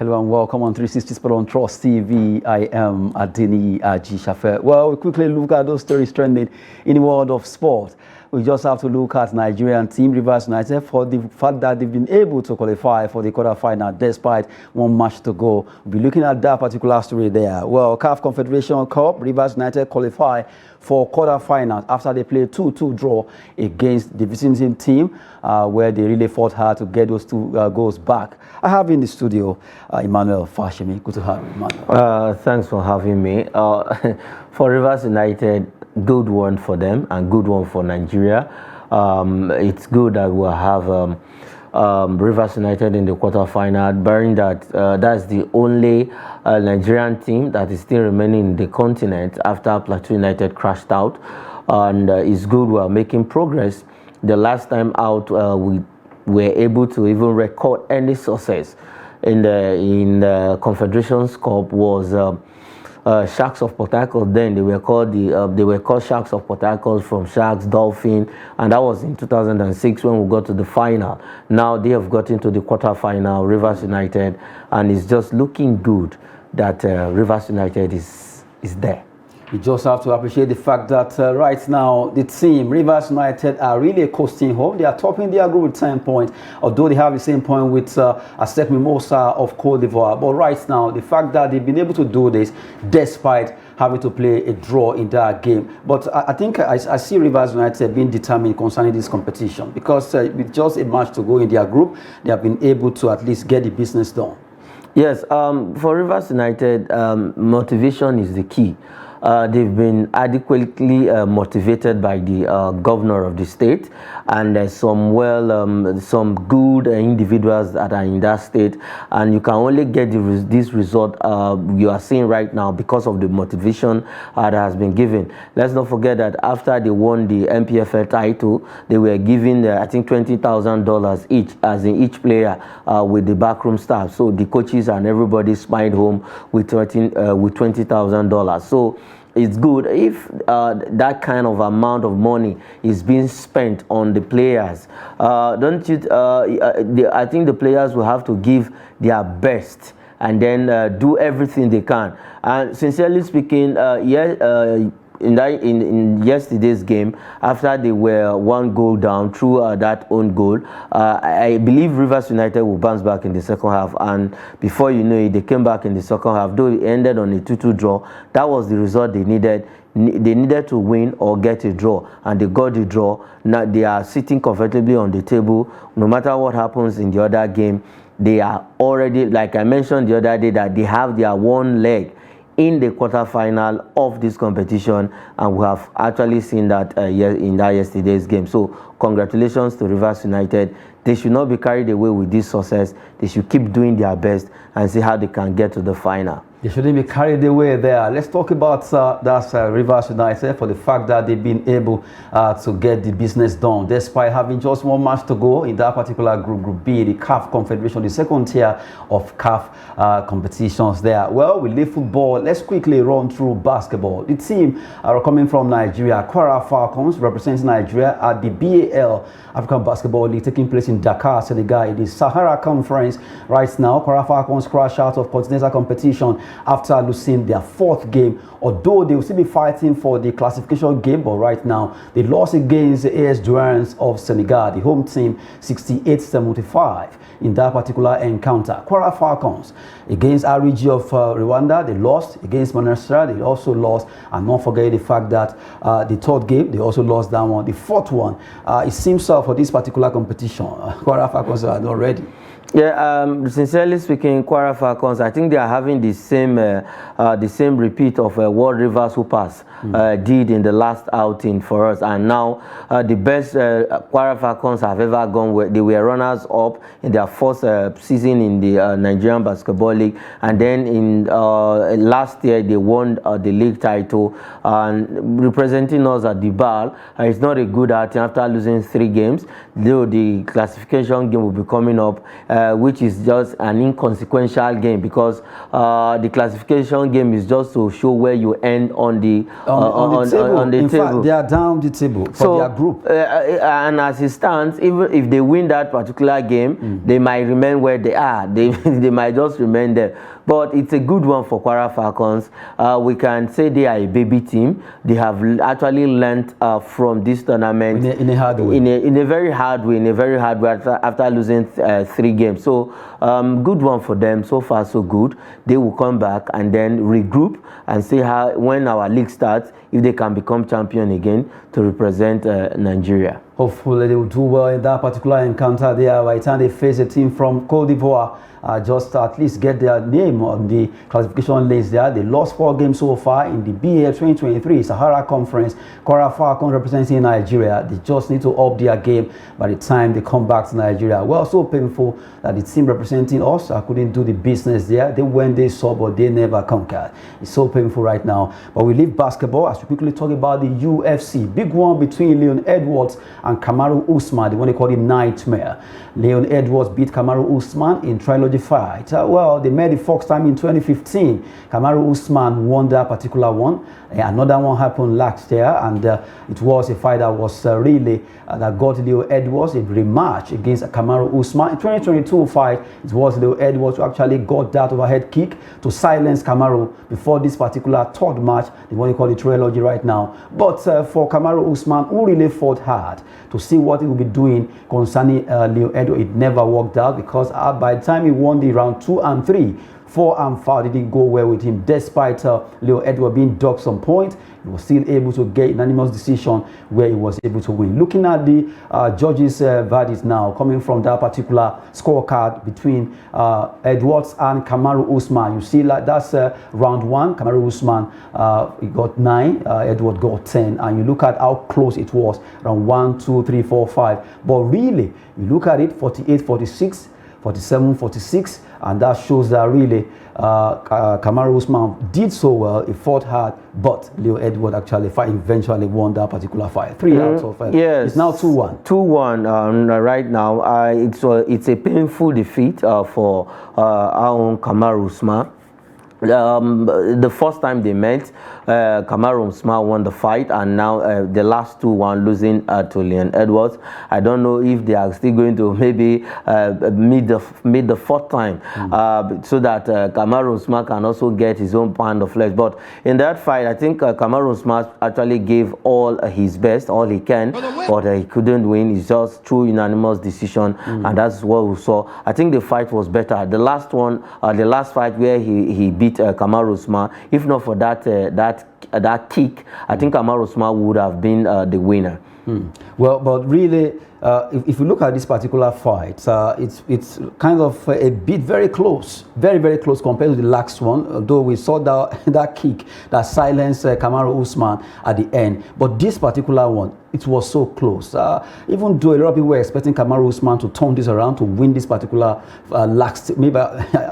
Hello and welcome on 360 Sport on Trust TV. I am Adini Aji. Well, we quickly look at those stories trending in the world of sport. We just have to look at Nigerian team Rivers United for the fact that they've been able to qualify for the quarterfinal despite one match to go. We'll be looking at that particular story there. Well, CAF Confederation Cup, Rivers United qualify for quarterfinals after they played 2-2 draw against the visiting team, where they really fought hard to get those two goals back. I have in the studio Emmanuel Fashemi. Good to have you, Emmanuel. Thanks for having me. For Rivers United, good one for them and good one for Nigeria. It's good that we'll have Rivers United in the quarterfinal, bearing that that's the only Nigerian team that is still remaining in the continent after Plateau United crashed out. And it's good we're making progress. The last time out, we were able to even record any success in the Confederations Cup was Sharks of Port Harcourt. Then they were called Sharks of Port Harcourt, from Sharks, Dolphin, and that was in 2006 when we got to the final. Now they have got into the quarterfinal, Rivers United, and it's just looking good that Rivers United is there. You just have to appreciate the fact that right now the team, Rivers United, are really coasting home. They are topping their group with 10 points, although they have the same point with ASEC Mimosa of Cote d'Ivoire. But right now, the fact that they've been able to do this despite having to play a draw in that game. But I think I see Rivers United being determined concerning this competition, because with just a match to go in their group, they have been able to at least get the business done. Yes, for Rivers United, motivation is the key. They've been adequately motivated by the governor of the state, and there's some good individuals that are in that state, and you can only get this result you are seeing right now because of the motivation that has been given. Let's not forget that after they won the MPFL title, they were given I think $20,000 each, as in each player, with the backroom staff. So the coaches and everybody smiled home with $20,000. So it's good if that kind of amount of money is being spent on the players. Don't you? I think the players will have to give their best and then do everything they can. And sincerely speaking, in yesterday's game, after they were one goal down through that own goal, I believe Rivers United will bounce back in the second half, and before you know it, they came back in the second half. Though it ended on a 2-2 draw, that was the result they needed. They needed to win or get a draw, and they got the draw. Now they are sitting comfortably on the table. No matter what happens in the other game, they are already, like I mentioned the other day, that they have their one leg in the quarterfinal of this competition, and we have actually seen that in that yesterday's game. So congratulations to Rivers United. They should not be carried away with this success. They should keep doing their best and see how they can get to the final. They shouldn't be carried away there. Let's talk about Rivers United for the fact that they've been able to get the business done despite having just one match to go in that particular group B, the CAF Confederation, the second tier of CAF competitions there. Well, we leave football. Let's quickly run through basketball. The team are coming from Nigeria, Kwara Falcons, representing Nigeria at the BAL African Basketball League taking place in Dakar, Senegal, in the Sahara Conference. Right now, Kwara Falcons crash out of continental competition after losing their fourth game, although they will still be fighting for the classification game. But right now, they lost against the AS Douanes of Senegal, the home team, 68-75 in that particular encounter. Kwara Falcons against REG of Rwanda, they lost. Against Monastir, they also lost. And don't forget the fact that the third game, they also lost that one. The fourth one, it seems for this particular competition, Kwara Falcons are not ready. Yeah, sincerely speaking, Kwara Falcons, I think they are having the same repeat of what Rivers Hoopers did in the last outing for us. And now the best Kwara Falcons have ever gone, they were runners up in their first season in the Nigerian Basketball League, and then in last year they won the league title, and representing us at the BAL. It's not a good outing after losing 3 games, though the classification game will be coming up which is just an inconsequential game, because the classification game is just to show where you end on the table. In fact, they are down the table for their group. And as it stands, even if they win that particular game, they might remain where they are. They might just remain there. But it's a good one for Kwara Falcons. We can say they are a baby team. They have actually learned from this tournament in a hard way. In a very hard way. After losing 3 games. So good one for them. So far so good. They will come back and then regroup and see how, when our league starts, if they can become champion again to represent Nigeria. Hopefully they will do well in that particular encounter there by the time they face a team from Cote d'Ivoire. Just at least get their name on the classification list there. They lost 4 games so far in the BAL 2023 Sahara Conference. Kwara Falcons representing Nigeria. They just need to up their game by the time they come back to Nigeria. Well, so painful that the team representing us couldn't do the business there. They went, they saw, but they never conquered. It's so painful right now. But we leave basketball as we quickly talk about the UFC. Big one between Leon Edwards and Kamaru Usman, the one they call the Nightmare. Leon Edwards beat Kamaru Usman in trilogy fight. Well, they met the first time in 2015. Kamaru Usman won that particular one. Another one happened last year, and it was a fight that was really that got Leo Edwards a rematch against Kamaru Usman. In 2022 fight, it was Leo Edwards who actually got that overhead kick to silence Kamaru before this particular third match, the one you call the trilogy right now. But for Kamaru Usman, who really fought hard to see what he will be doing concerning Leo Edwards, it never worked out, because by the time he won the round 2 and 3, 4 and 5 didn't go well with him. Despite Leo Edwards being docked some point, he was still able to get unanimous decision where he was able to win. Looking at the judges' verdict now, coming from that particular scorecard between Edwards and Kamaru Usman, you see like that's round 1. Kamaru Usman he got 9, Edwards got 10, and you look at how close it was, round 1, 2, 3, 4, 5. But really, you look at it, 48-46. 47-46, and that shows that really Kamaru Usman did so well. He fought hard, but Leo Edwards actually eventually won that particular fight. 3 out of 5. Yes, it's now 2-1. 2-1 right now. It's a painful defeat for our own Kamaru Usman. The first time they met, Kamaru Usman won the fight, and now the last 2-1 losing to Leon Edwards. I don't know if they are still going to maybe meet the fourth time, so that Kamaru Usman can also get his own pound of flesh. But in that fight, I think Kamaru Usman actually gave all his best, all he can, but he couldn't win. It's just through unanimous decision, and that's what we saw. I think the fight was better. The last one, the last fight where he beat Kamaru Usman, if not for that kick, I think Kamaru Usman would have been the winner. Well, but really, if you look at this particular fight, it's kind of a bit very close, very close compared to the last one. Although we saw that kick that silenced Kamaru Usman at the end, but this particular one, it was so close. Even though a lot of people were expecting Kamaru Usman to turn this around to win this particular last, maybe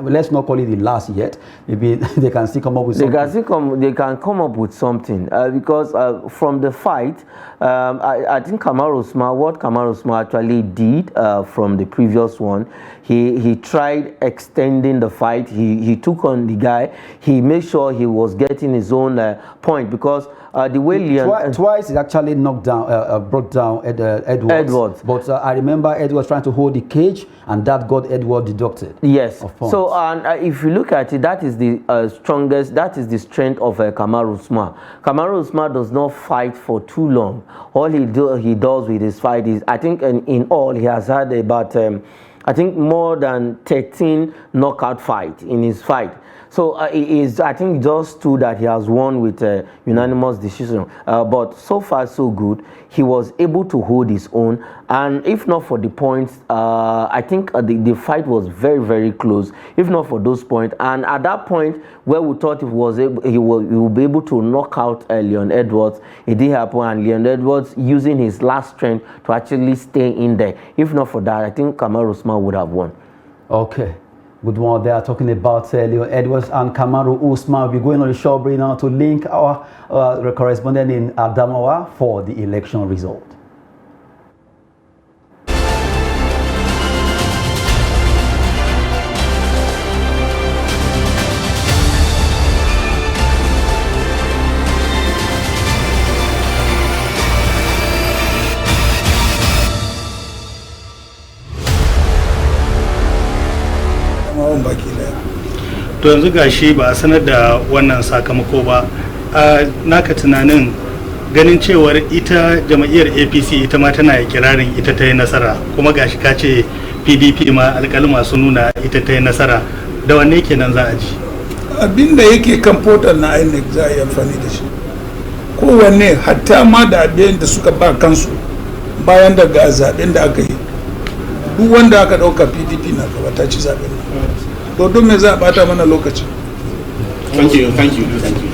let's not call it the last yet. Maybe they can still come up with something. They can come up with something because from the fight, I think what Kamaru Usman actually did from the previous one, he tried extending the fight. He took on the guy. He made sure he was getting his own point, because the way Leon twice he actually knocked down, brought down Edwards. But I remember Edwards trying to hold the cage, and that got Edwards deducted. Yes. So if you look at it, that is the strongest. That is the strength of Kamaru Usman. Kamaru Usman does not fight for too long. All he does with his fight is, I think in all he has had about I think more than 13 knockout fights in his fight. So I think just 2 that he has won with unanimous decision. But so far so good. He was able to hold his own, and if not for the points, I think the fight was very close. If not for those points, and at that point where we thought he will be able to knock out Leon Edwards, it did happen, and Leon Edwards using his last strength to actually stay in there. If not for that, I think Kamaru Usman would have won. Okay. Good one. They are talking about Leon Edwards and Kamaru Usman. We'll be going on the show right now to link our correspondent in Adamawa for the election result. to yanzu gashi ba a sanar da wannan sakamako ba. Naka tunanin ganin cewar ita jam'iyyar APC ita ma tana kirarin ita ta yi nasara, kuma gashi ka ce PDP ma alƙalma sun nuna ita ta yi nasara, da wanne kenan za a ji? Abinda yake kan portal na INEC za a yi amfani da shi, kowanne hatta ma da abin da suka ba kansu bayan daga zaben da aka yi, duk wanda aka ɗauka PDP na gaba ta ci zaben nan, to don me za a bata mana lokaci? Thank you, thank you, thank you.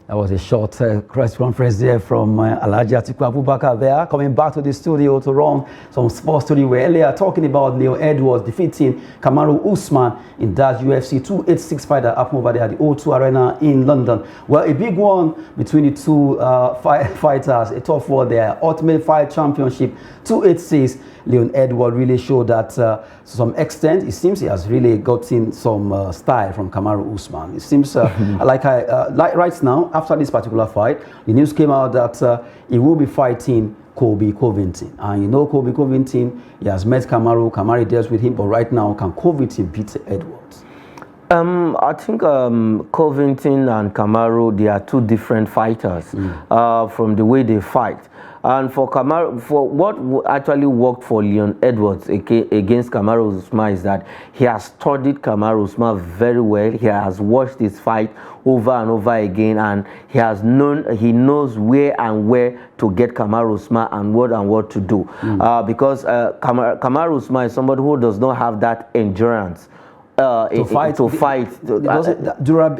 That was a short press conference there from Alhaji Atiku Abubakar there. Coming back to the studio to run some sports story. We earlier talking about Leon Edwards defeating Kamaru Usman in that UFC 286 fight that happened over there at the O2 Arena in London. Well, a big one between the two fighters, a tough one there. Ultimate Fight Championship 286. Leon Edwards really showed that to some extent, it seems he has really gotten some style from Kamaru Usman. It seems like right now, after this particular fight, the news came out that he will be fighting Colby Covington. And you know Colby Covington, he has met Kamaru deals with him, but right now, can Covington beat Edwards? I think Covington and Kamaru, they are two different fighters from the way they fight. And for Kamaru, for what actually worked for Leon Edwards against Kamaru Usman is that he has studied Kamaru Usman very well. He has watched his fight over and over again, and he knows where to get Kamaru Usman and what to do. Because Kamaru Usman is somebody who does not have that endurance. To fight.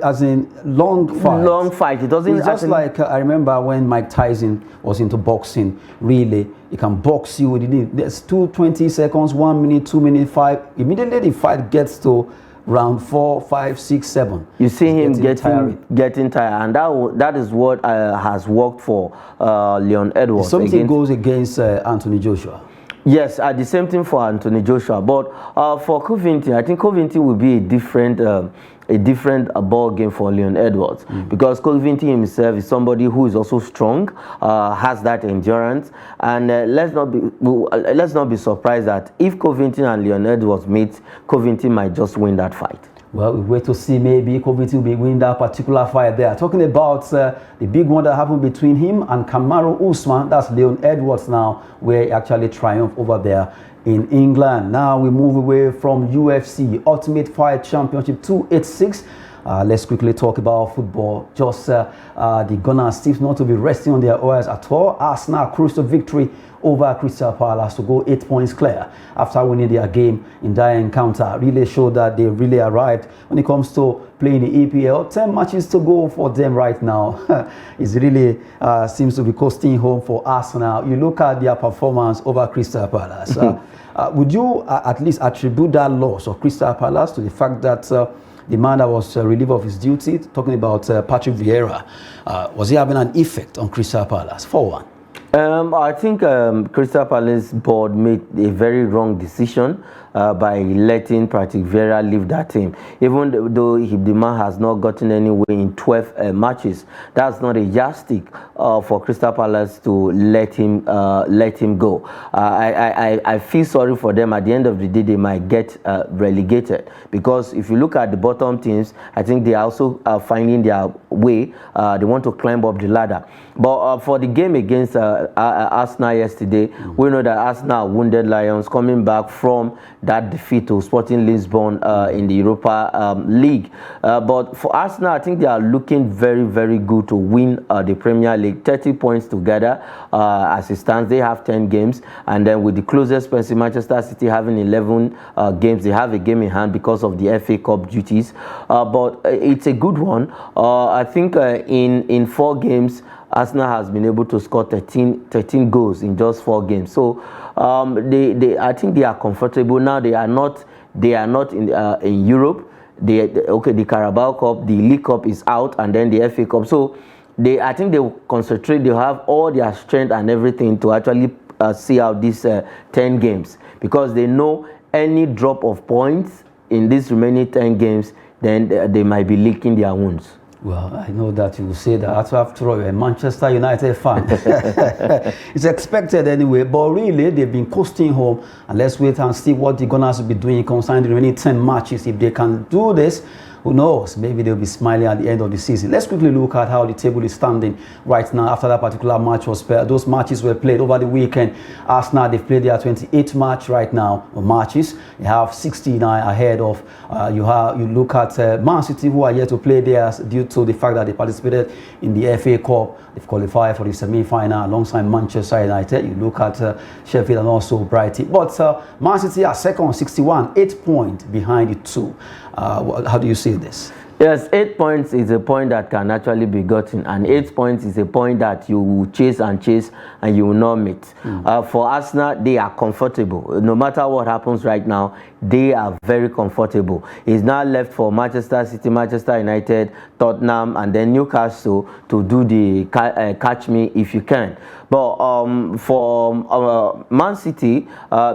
As in long fight. Long fight. It doesn't. It's just like I remember when Mike Tyson was into boxing. Really, he can box you within there's 20 seconds, 1 minute, 2 minutes, 5. Immediately the fight gets to round 4, 5, 6, 7. You see him getting tired, and that is what has worked for Leon Edwards. Something goes against Anthony Joshua. Yes, the same thing for Anthony Joshua. But for Covington, I think Covington will be a different ball game for Leon Edwards, because Covington himself is somebody who is also strong, has that endurance, and let's not be surprised that if Covington and Leon Edwards meet, Covington might just win that fight. Well, we wait to see. Maybe Covington will be winning that particular fight there. Talking about the big one that happened between him and Kamaru Usman, that's Leon Edwards now, where he actually triumphed over there in England. Now we move away from UFC, Ultimate Fight Championship 286. Let's quickly talk about football. Just the Gunners seems not to be resting on their oars at all. Arsenal cruised to victory over Crystal Palace to go 8 points clear after winning their game in that encounter. Really showed that they really arrived when it comes to playing the EPL. 10 matches to go for them right now. It really seems to be costing home for Arsenal. You look at their performance over Crystal Palace. Would you at least attribute that loss of Crystal Palace to the fact that the man that was relieved of his duty, talking about Patrick Vieira, was he having an effect on Crystal Palace? 4-1. I think Crystal Palace board made a very wrong decision by letting Patrick Vieira leave that team. Even though the man has not gotten anywhere in 12 matches, that's not a yardstick for Crystal Palace to let him go. I feel sorry for them. At the end of the day, they might get relegated, because if you look at the bottom teams, I think they are also finding their way. They want to climb up the ladder. But for the game against Arsenal yesterday, we know that Arsenal wounded Lions coming back from that defeat to Sporting Lisbon in the Europa League. But for Arsenal, I think they are looking very, very good to win the Premier League. 30 points together as it stands. They have 10 games. And then with the closest person, Manchester City having 11 games, they have a game in hand because of the FA Cup duties. But it's a good one. I think in 4 games, Arsenal has been able to score 13 goals in just 4 games. So I think they are comfortable now. They are not in Europe. The Carabao Cup, the League Cup is out, and then the FA Cup. So I think they will concentrate. They have all their strength and everything to actually see out these 10 games, because they know any drop of points in these remaining 10 games, then they might be licking their wounds. Well, I know that you will say that. After all, you're a Manchester United fan. It's expected anyway, but really, they've been coasting home. And let's wait and see what the Gunners will be doing concerning the remaining 10 matches. If they can do this, who knows? Maybe they'll be smiling at the end of the season. Let's quickly look at how the table is standing right now after that particular match was played. Those matches were played over the weekend. Arsenal, they've played their 28th match right now, or matches. They have 69 ahead of, you look at Man City, who are yet to play theirs due to the fact that they participated in the FA Cup. They've qualified for the semi-final alongside Manchester United. You look at Sheffield and also Brighton. But Man City are second on 61, 8 points behind the two. How do you see this? Yes, 8 points is a point that can actually be gotten, and 8 points is a point that you will chase and you will not meet. For Arsenal, they are comfortable. No matter what happens right now, they are very comfortable. It's now left for Manchester City, Manchester United, Tottenham, and then Newcastle to do the catch me if you can. But for Man City,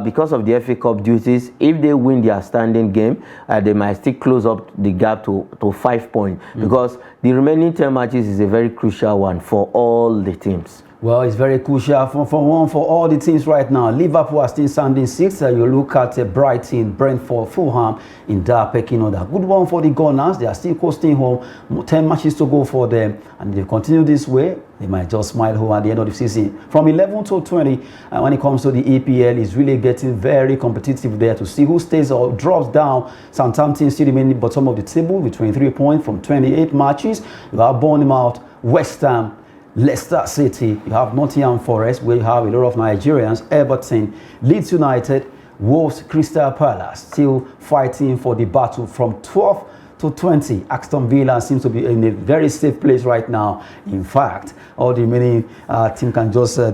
because of the FA Cup duties, if they win their standing game, they might still close up the gap to 5 points, because the remaining 10 matches is a very crucial one for all the teams. Well, it's very crucial for all the teams right now. Liverpool are still standing 6th. You look at Brighton, Brentford, Fulham in that pecking order. Good one for the Gunners. They are still coasting home. 10 matches to go for them. And if they continue this way, they might just smile home at the end of the season. From 11 to 20, when it comes to the EPL, it's really getting very competitive there to see who stays or drops down. Southampton still remaining bottom of the table with 23 points from 28 matches. You have Bournemouth, West Ham, Leicester City, you have Nottingham Forest, where you have a lot of Nigerians, Everton, Leeds United, Wolves, Crystal Palace, still fighting for the battle from 12 to 20. Aston Villa seems to be in a very safe place right now. In fact, all the remaining team can just have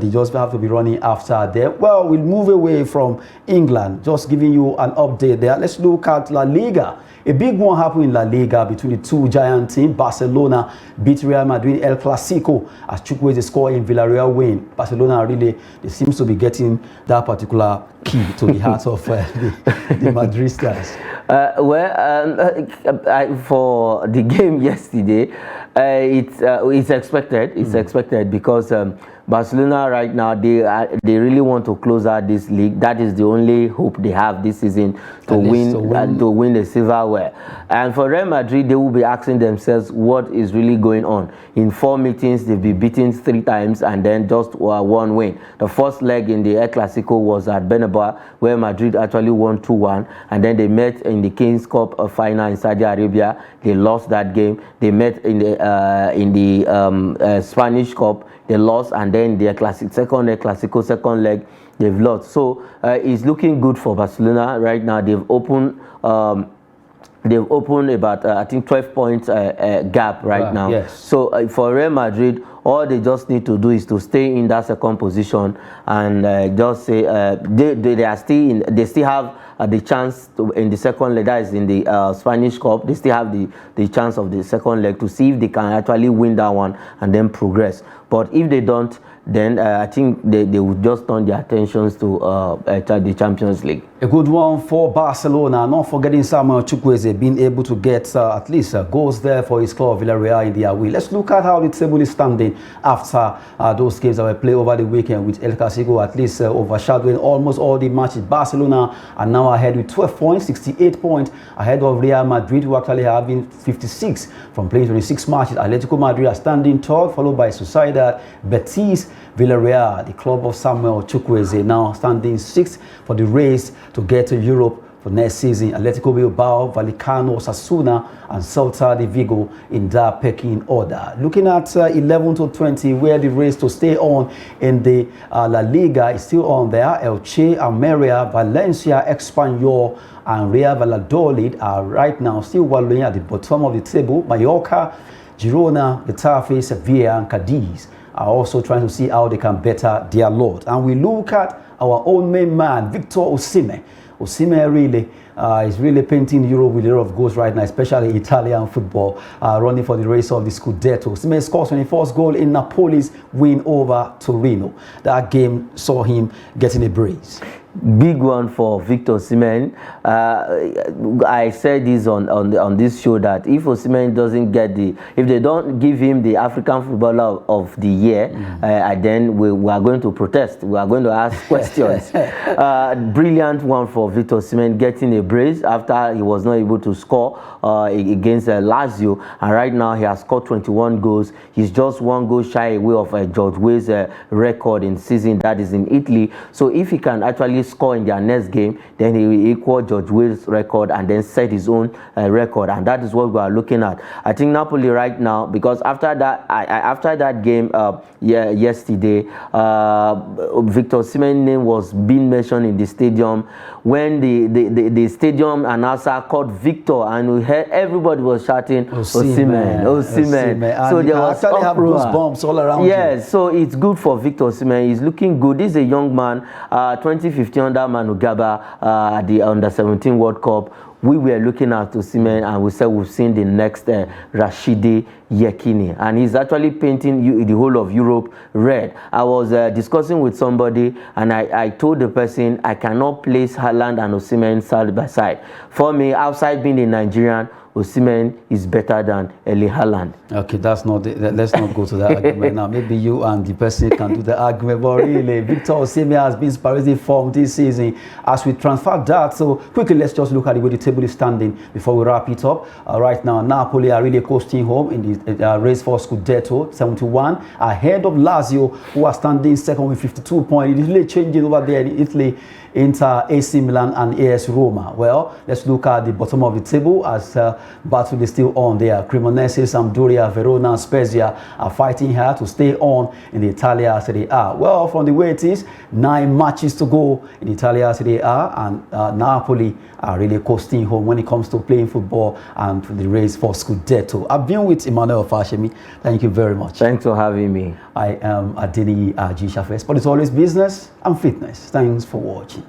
to be running after them. Well, we'll move away from England, just giving you an update there. Let's look at La Liga. A big one happened in La Liga between the two giant teams. Barcelona beat Real Madrid El Clasico as Chukwueze scored in Villarreal win. Barcelona really, they seems to be getting that particular key to the heart of the Madristas. For the game yesterday, it's expected. It's expected because Barcelona right now, they really want to close out this league. That is the only hope they have this season to win the silverware. And for Real Madrid, they will be asking themselves what is really going on. In 4 meetings, they've been beaten 3 times and then just 1 win. The first leg in the El Clasico was at Bernabeu, where Madrid actually won 2-1, and then they met in the Kings Cup final in Saudi Arabia. They lost that game. They met in the Spanish Cup. They lost, and then their second leg, they've lost. So it's looking good for Barcelona right now. They've opened about I think 12 points gap right now. Yes. So for Real Madrid, all they just need to do is to stay in that second position and just say they still have the chance to, in the second leg, that is in the Spanish Cup, they still have the chance of the second leg to see if they can actually win that one and then progress. But if they don't, then I think they would just turn their attentions to the Champions League. A good one for Barcelona, not forgetting Samuel Chukwueze being able to get at least goals there for his club Villarreal in the away. Let's look at how the table is standing after those games that were played over the weekend, with El Clasico at least overshadowing almost all the matches. Barcelona are now ahead with 12 points, 68 points ahead of Real Madrid, who actually have been 56 from playing 26 matches. Atletico Madrid are standing third, followed by Sociedad, Betis, Villarreal, the club of Samuel Chukwueze, now standing 6th for the race to get to Europe for next season. Atletico Bilbao, Vallecano, Osasuna, and Celta de Vigo in that pecking order. Looking at 11 to 20, where the race to stay on in the La Liga is still on there. Elche, Almeria, Valencia, Espanyol, and Real Valladolid are right now still wallowing at the bottom of the table. Mallorca, Girona, Getafe, Sevilla, and Cadiz are also trying to see how they can better their lot. And we look at our own main man, Victor Osimhen. Osimhen really is really painting Europe with a lot of goals right now, especially Italian football, running for the race of the Scudetto. Osimhen scores 21st goal in Napoli's win over Torino. That game saw him getting a brace. Big one for Victor Osimhen. I said this on this show that if Osimhen doesn't get if they don't give him the African Footballer of the Year, then we are going to protest. We are going to ask questions. Brilliant one for Victor Osimhen, getting a brace after he was not able to score against Lazio, and right now he has scored 21 goals. He's just one goal shy away of George Weah's record in season, that is in Italy. So if he can actually score in their next game, then he will equal George Weah's record and then set his own record, and that is what we are looking at. I think Napoli right now, because after that game yesterday, Victor Osimhen's name was being mentioned in the stadium when the stadium announcer called Victor, and we heard everybody was shouting Osimhen. So there was actually have goosebumps all around. Yes, so it's good for Victor Osimhen. He's looking good. He's a young man. 2015 under Manu Gaba at the Under-17 World Cup, we were looking at Osimhen and we said we've seen the next Rashidi Yekini, and he's actually painting the whole of Europe red. I was discussing with somebody and I told the person I cannot place Haaland and Osimhen side by side. For me, outside being a Nigerian, Osimhen is better than Erling Haaland. Okay, that's not let's not go to that argument now. Maybe you and the person can do the argument, but really, Victor Osimhen has been inspiring form this season as we transfer that. So quickly, let's just look at the way the table is standing before we wrap it up. Right now, Napoli are really coasting home in the race for Scudetto, 71, ahead of Lazio, who are standing second with 52 points. It is really changing over there in Italy. Inter, AC Milan and AS Roma. Well, let's look at the bottom of the table as battle is still on there. Cremonese, Sampdoria, Verona and Spezia are fighting hard to stay on in the Italia Serie A. Well, from the way it is, 9 matches to go in the Italia Serie A, and Napoli are really coasting home when it comes to playing football and the race for Scudetto. I've been with Emmanuel Fashemi. Thank you very much. Thanks for having me. I am Adeni G. Shafes, but it's always business and fitness. Thanks for watching.